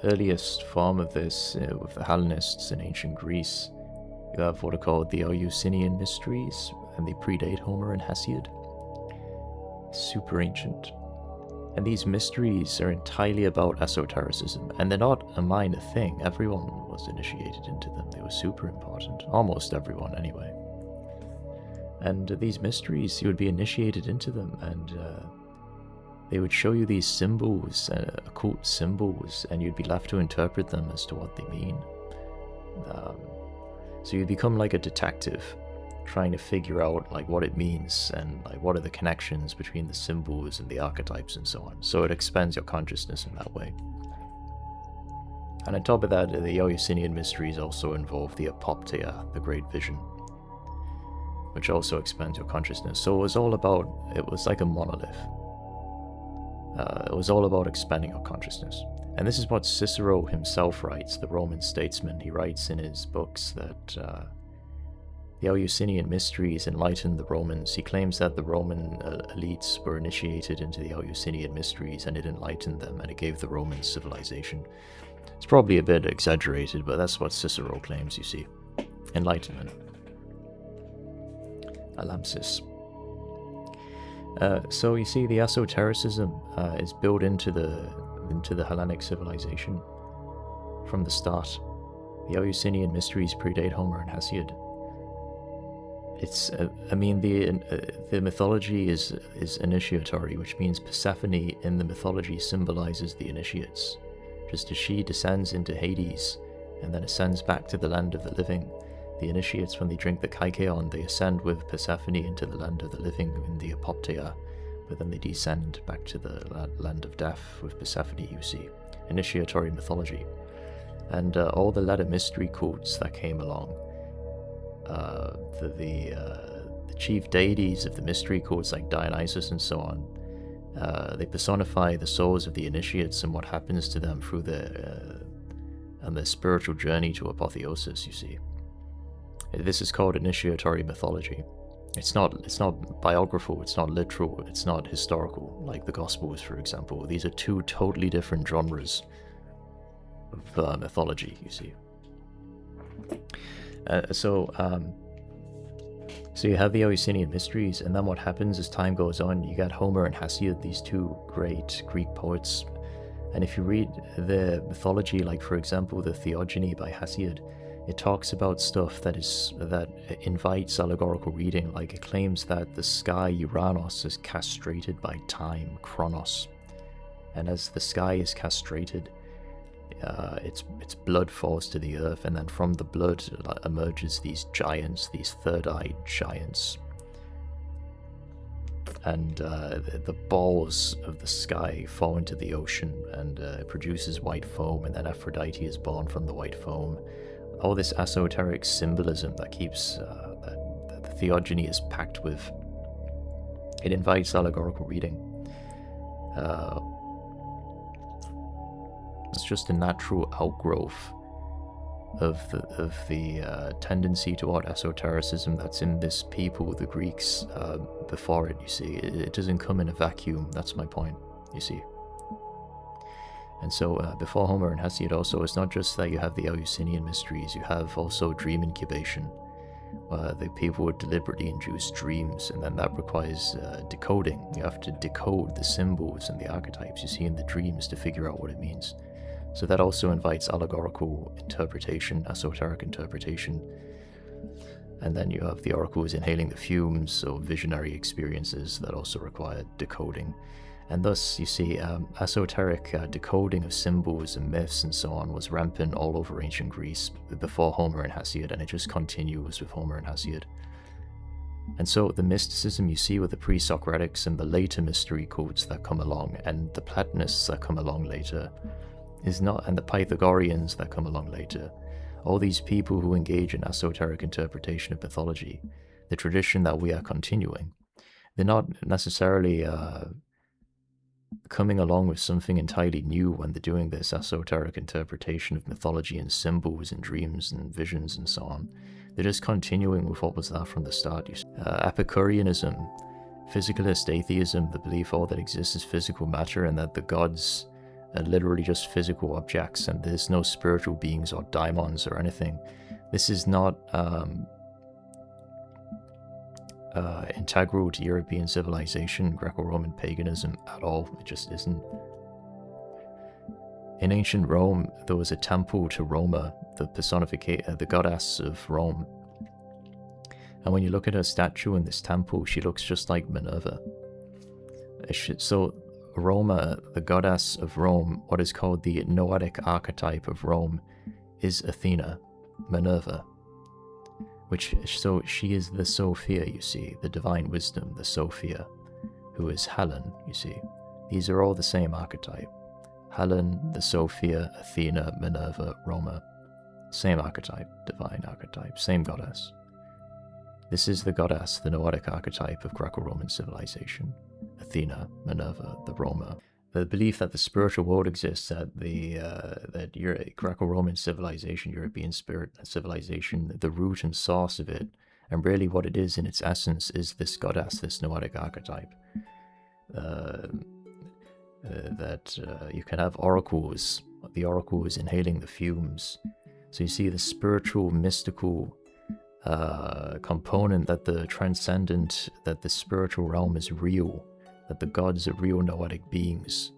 earliest form of this, with the Hellenists in ancient Greece, you have what are called the Eleusinian Mysteries, and they predate Homer and Hesiod. Super ancient. And these mysteries are entirely about esotericism, and they're not a minor thing. Everyone was initiated into them. They were super important. Almost everyone, anyway. And these mysteries, you would be initiated into them, and they would show you these symbols, occult symbols, and you'd be left to interpret them as to what they mean. So you become like a detective, trying to figure out like what it means and like what are the connections between the symbols and the archetypes and so on. So it expands your consciousness in that way. And on top of that, the Eleusinian mysteries also involve the apopteia, the great vision, which also expands your consciousness. So it was like a monolith. It was all about expanding your consciousness. And this is what Cicero himself writes, the Roman statesman. He writes in his books that the Eleusinian mysteries enlightened the Romans. He claims that the Roman elites were initiated into the Eleusinian mysteries, and it enlightened them, and it gave the Romans civilization. It's probably a bit exaggerated, but that's what Cicero claims, you see. Enlightenment. Alampsis. So you see, the esotericism is built into the Hellenic civilization from the start. The Eleusinian mysteries predate Homer and Hesiod. It's, the mythology is initiatory, which means Persephone in the mythology symbolizes the initiates. Just as she descends into Hades and then ascends back to the land of the living, the initiates, when they drink the Kykeon, they ascend with Persephone into the land of the living in the apopteia, but then they descend back to the land of death with Persephone, you see. Initiatory mythology. And all the latter mystery cults that came along, the chief deities of the mystery cults like Dionysus and so on, they personify the souls of the initiates and what happens to them through their spiritual journey to apotheosis, you see. This is called initiatory mythology. It's not biographical, it's not literal, it's not historical, like the Gospels, for example. These are two totally different genres of mythology, you see. So you have the Eleusinian mysteries, and then what happens as time goes on, you get Homer and Hesiod, these two great Greek poets. And if you read the mythology, like for example the Theogony by Hesiod, it talks about stuff that invites allegorical reading. Like it claims that the sky Uranus is castrated by time, Chronos, and as the sky is castrated, its blood falls to the earth, and then from the blood emerges these giants, these third-eyed giants, and the balls of the sky fall into the ocean, and it produces white foam, and then Aphrodite is born from the white foam. All this esoteric symbolism that keeps that the Theogony is packed with, it invites allegorical reading. It's just a natural outgrowth of the tendency toward esotericism that's in this people, the Greeks, before it, you see. It doesn't come in a vacuum, that's my point, you see. And so before Homer and Hesiod also, it's not just that you have the Eleusinian mysteries, you have also dream incubation, where the people would deliberately induce dreams, and then that requires decoding. You have to decode the symbols and the archetypes you see in the dreams to figure out what it means. So that also invites allegorical interpretation, esoteric interpretation. And then you have the oracles inhaling the fumes, so visionary experiences that also require decoding. And thus, you see, esoteric decoding of symbols and myths and so on was rampant all over ancient Greece before Homer and Hesiod, and it just continues with Homer and Hesiod. And so the mysticism you see with the pre-Socratics and the later mystery cults that come along, and the Platonists that come along later, and the Pythagoreans that come along later, all these people who engage in esoteric interpretation of mythology, the tradition that we are continuing, they're not necessarily coming along with something entirely new when they're doing this esoteric interpretation of mythology and symbols and dreams and visions and so on. They're just continuing with what was there from the start. Epicureanism, physicalist atheism, the belief all that exists is physical matter and that the gods are literally just physical objects, and there's no spiritual beings or daimons or anything. This is not integral to European civilization, Greco-Roman paganism at all. It just isn't. In ancient Rome, there was a temple to Roma, the goddess of Rome. And when you look at her statue in this temple, she looks just like Minerva. So Roma, the goddess of Rome, what is called the noetic archetype of Rome, is Athena, Minerva. So she is the Sophia, you see, the divine wisdom, the Sophia, who is Helen, you see. These are all the same archetype. Helen, the Sophia, Athena, Minerva, Roma. Same archetype, divine archetype, same goddess. This is the goddess, the noetic archetype of Greco-Roman civilization. Athena, Minerva, the Roma. The belief that the spiritual world exists, that Greco-Roman civilization, European spirit civilization, the root and source of it, and really what it is in its essence, is this goddess, this noetic archetype. That you can have oracles, the oracle is inhaling the fumes. So you see the spiritual, mystical component, that the transcendent, that the spiritual realm is real, that the gods are real noetic beings.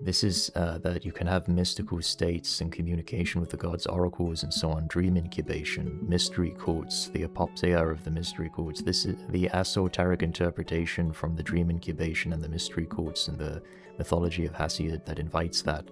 This is that you can have mystical states and communication with the gods, oracles, and so on, dream incubation, mystery cults, the apopteia of the mystery cults. This is the esoteric interpretation from the dream incubation and the mystery cults and the mythology of Hesiod that invites that.